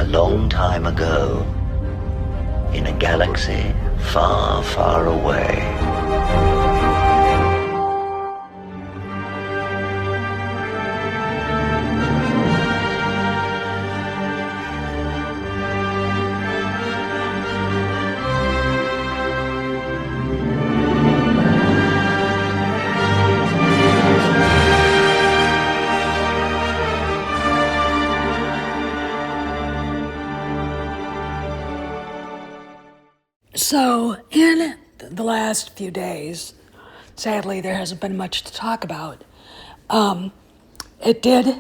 A long time ago, in a galaxy far, far away. So, in the last few days, sadly, there hasn't been much to talk about. It did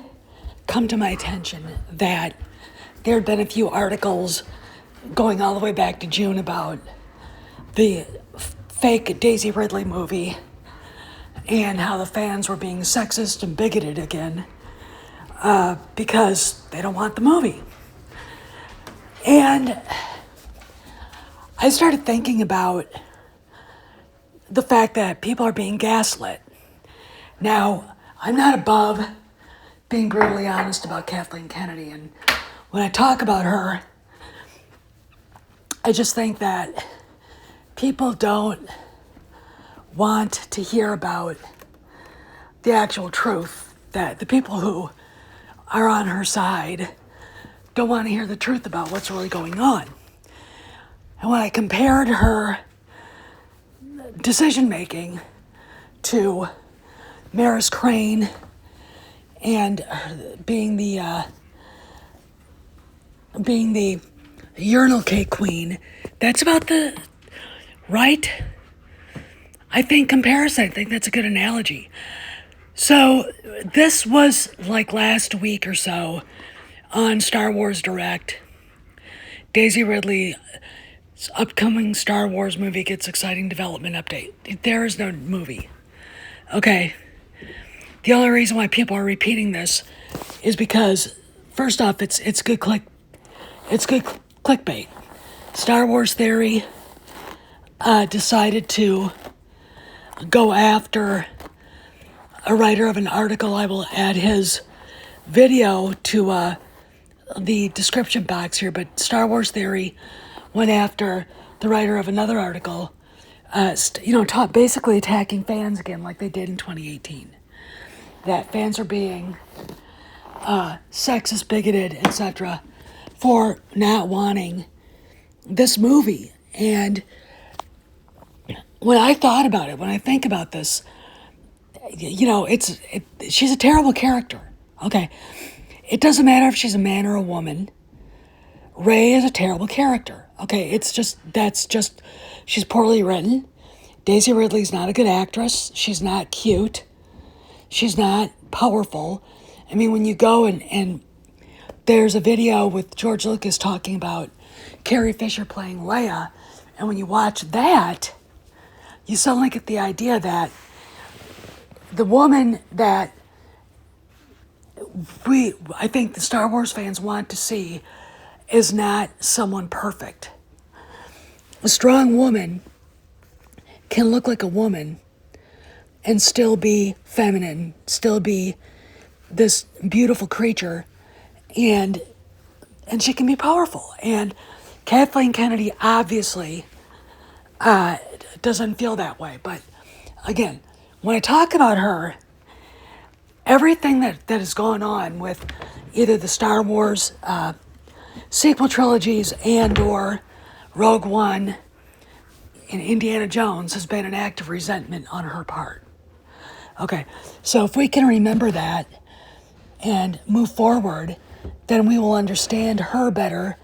come to my attention that there had been a few articles going all the way back to June about the fake Daisy Ridley movie and how the fans were being sexist and bigoted again because they don't want the movie. And I started thinking about the fact that people are being gaslit. Now, I'm not above being brutally honest about Kathleen Kennedy, and when I talk about her, I just think that people don't want to hear about the actual truth, that the people who are on her side don't want to hear the truth about what's really going on. And when I compared her decision-making to Maris Crane and being the urinal cake queen, that's about the right, I think, comparison. I think that's a good analogy. So this was like last week or so on Star Wars Direct. Daisy Ridley's upcoming Star Wars movie gets exciting development update. There is no movie. Okay. The only reason why people are repeating this is because, first off, it's good clickbait. Star Wars Theory decided to go after a writer of an article. I will add his video to the description box here, but Star Wars Theory went after the writer of another article, basically attacking fans again like they did in 2018. That fans are being sexist, bigoted, etc. for not wanting this movie. And when I thought about it, when I think about this, she's a terrible character. Okay. It doesn't matter if she's a man or a woman. Rey is a terrible character. Okay, she's poorly written. Daisy Ridley's not a good actress. She's not cute. She's not powerful. I mean, when you go and there's a video with George Lucas talking about Carrie Fisher playing Leia, and when you watch that, you suddenly get the idea that the woman that I think the Star Wars fans want to see is not someone perfect. A strong woman can look like a woman and still be feminine, still be this beautiful creature, and she can be powerful. And Kathleen Kennedy obviously doesn't feel that way. But again, when I talk about her, everything that has gone on with either the Star Wars sequel trilogies and or Rogue One and Indiana Jones has been an act of resentment on her part. Okay, so if we can remember that and move forward, then we will understand her better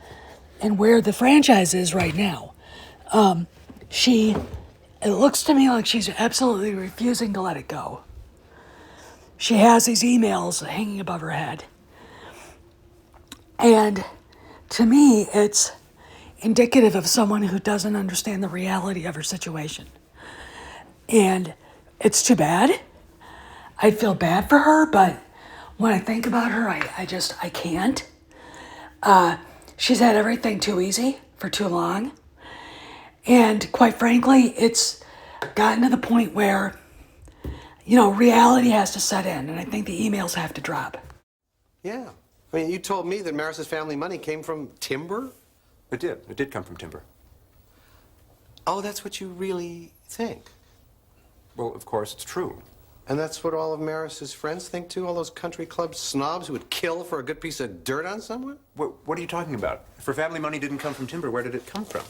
and where the franchise is right now. It looks to me like she's absolutely refusing to let it go. She has these emails hanging above her head. And to me, it's indicative of someone who doesn't understand the reality of her situation. And it's too bad. I feel bad for her, but when I think about her, I can't. She's had everything too easy for too long. And quite frankly, it's gotten to the point where, reality has to set in, and I think the emails have to drop. Yeah. I mean, you told me that Maris's family money came from timber? It did. It did come from timber. Oh, that's what you really think? Well, of course, it's true. And that's what all of Maris's friends think, too? All those country club snobs who would kill for a good piece of dirt on someone? What are you talking about? If her family money didn't come from timber, where did it come from?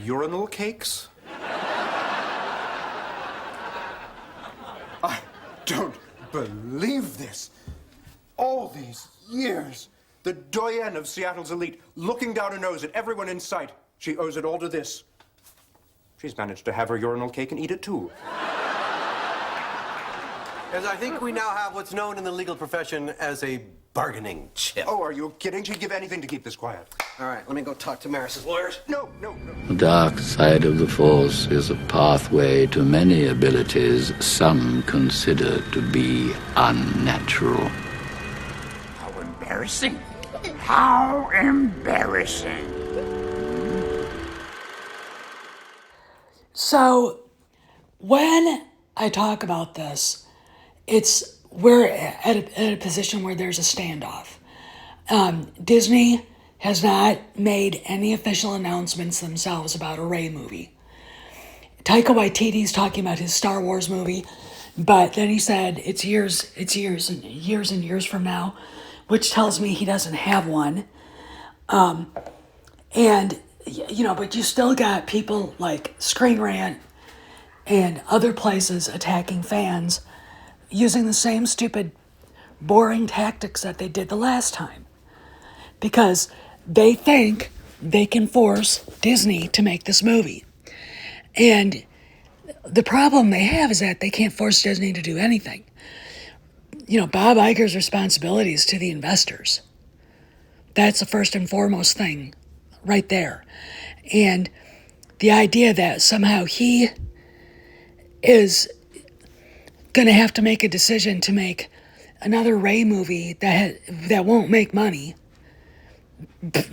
Urinal cakes? I don't believe this. All these years, the doyenne of Seattle's elite, looking down her nose at everyone in sight. She owes it all to this. She's managed to have her urinal cake and eat it too. As I think we now have what's known in the legal profession as a bargaining chip. Oh, are you kidding? She'd give anything to keep this quiet. All right, let me go talk to Maris's lawyers. No. The dark side of the Force is a pathway to many abilities some consider to be unnatural. How embarrassing. How embarrassing. So, when I talk about this, we're at a position where there's a standoff. Disney has not made any official announcements themselves about a Rey movie. Taika Waititi's talking about his Star Wars movie, but then he said it's years and years from now, which tells me he doesn't have one. And but you still got people like Screen Rant and other places attacking fans using the same stupid, boring tactics that they did the last time. Because they think they can force Disney to make this movie. And the problem they have is that they can't force Disney to do anything. Bob Iger's responsibility is to the investors. That's the first and foremost thing right there. And the idea that somehow he is going to have to make a decision to make another Rey movie that won't make money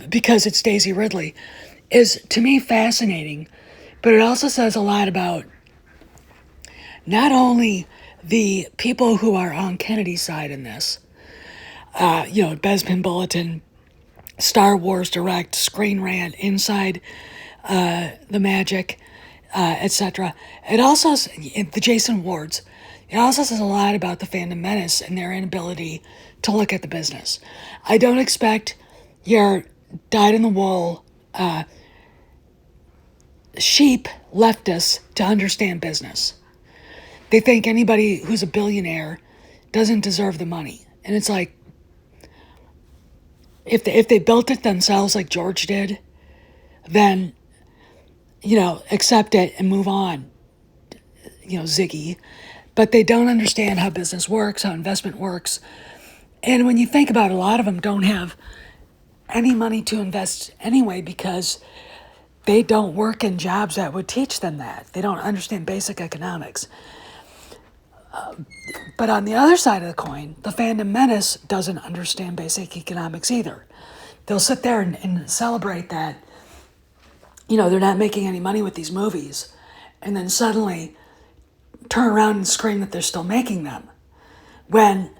because it's Daisy Ridley is, to me, fascinating. But it also says a lot about not only the people who are on Kennedy's side in this, Bespin Bulletin, Star Wars Direct, Screen Rant, Inside the Magic, etc. It also, the Jason Wards, it also says a lot about the fandom menace and their inability to look at the business. I don't expect your dyed-in-the-wool sheep leftists to understand business. They think anybody who's a billionaire doesn't deserve the money. And it's like, if they built it themselves like George did, then, accept it and move on, Ziggy. But they don't understand how business works, how investment works. And when you think about it, a lot of them don't have any money to invest anyway because they don't work in jobs that would teach them that. They don't understand basic economics. But on the other side of the coin, the fandom menace doesn't understand basic economics either. They'll sit there and celebrate that, they're not making any money with these movies, and then suddenly turn around and scream that they're still making them. When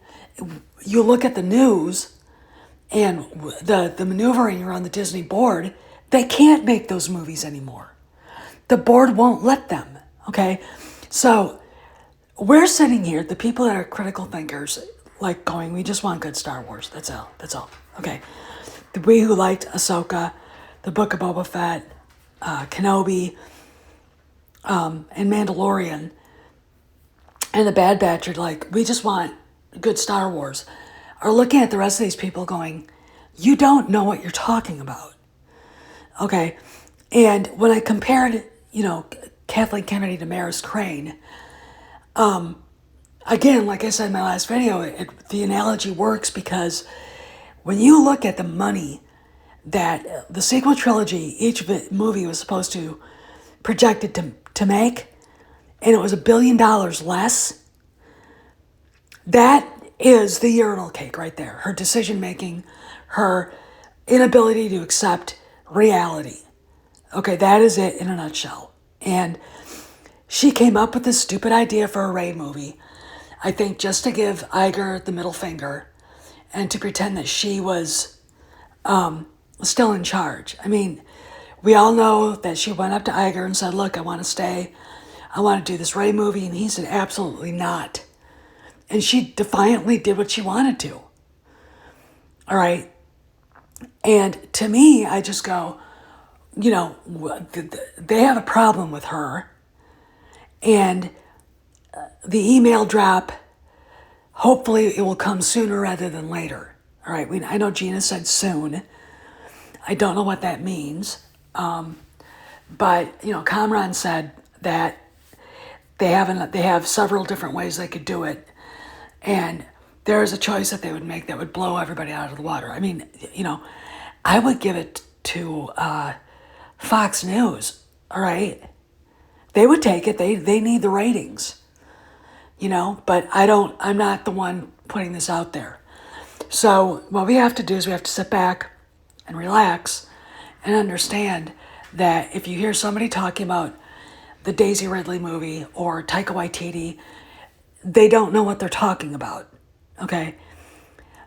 you look at the news and the maneuvering around the Disney board, they can't make those movies anymore. The board won't let them, okay? So we're sitting here, the people that are critical thinkers, like going, we just want good Star Wars. That's all. Okay. We who liked Ahsoka, the Book of Boba Fett, Kenobi, and Mandalorian, and the Bad Batch are like, we just want good Star Wars, are looking at the rest of these people going, you don't know what you're talking about. Okay. And when I compared, Kathleen Kennedy to Maris Crane, again, like I said in my last video, the analogy works because when you look at the money that the sequel trilogy, each movie was supposed to projected to make, and it was $1 billion less, that is the urinal cake right there. Her decision making, her inability to accept reality. Okay, that is it in a nutshell. And she came up with this stupid idea for a Ray movie, I think just to give Iger the middle finger and to pretend that she was still in charge. I mean, we all know that she went up to Iger and said, look, I want to stay. I want to do this Ray movie. And he said, absolutely not. And she defiantly did what she wanted to. All right. And to me, I just go, you know, they have a problem with her. And the email drop, hopefully it will come sooner rather than later. All right. I know Gina said soon. I don't know what that means. But, you know, Kamran said that they have several different ways they could do it. And there is a choice that they would make that would blow everybody out of the water. I mean, you know, I would give it to Fox News, all right? They would take it. They need the ratings, you know, but I'm not the one putting this out there. So what we have to do is we have to sit back and relax and understand that if you hear somebody talking about the Daisy Ridley movie or Taika Waititi, they don't know what they're talking about, okay?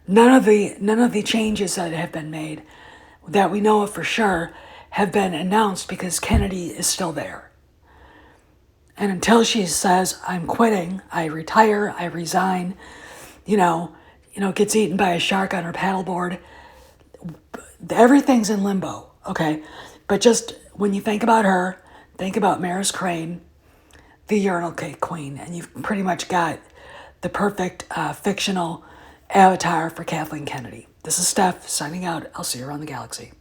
None of the changes that have been made that we know of for sure have been announced because Kennedy is still there. And until she says, I'm quitting, I retire, I resign, gets eaten by a shark on her paddleboard, everything's in limbo, okay? But just when you think about her, think about Maris Crane, the urinal cake queen, and you've pretty much got the perfect fictional avatar for Kathleen Kennedy. This is Steph signing out. I'll see you around the galaxy.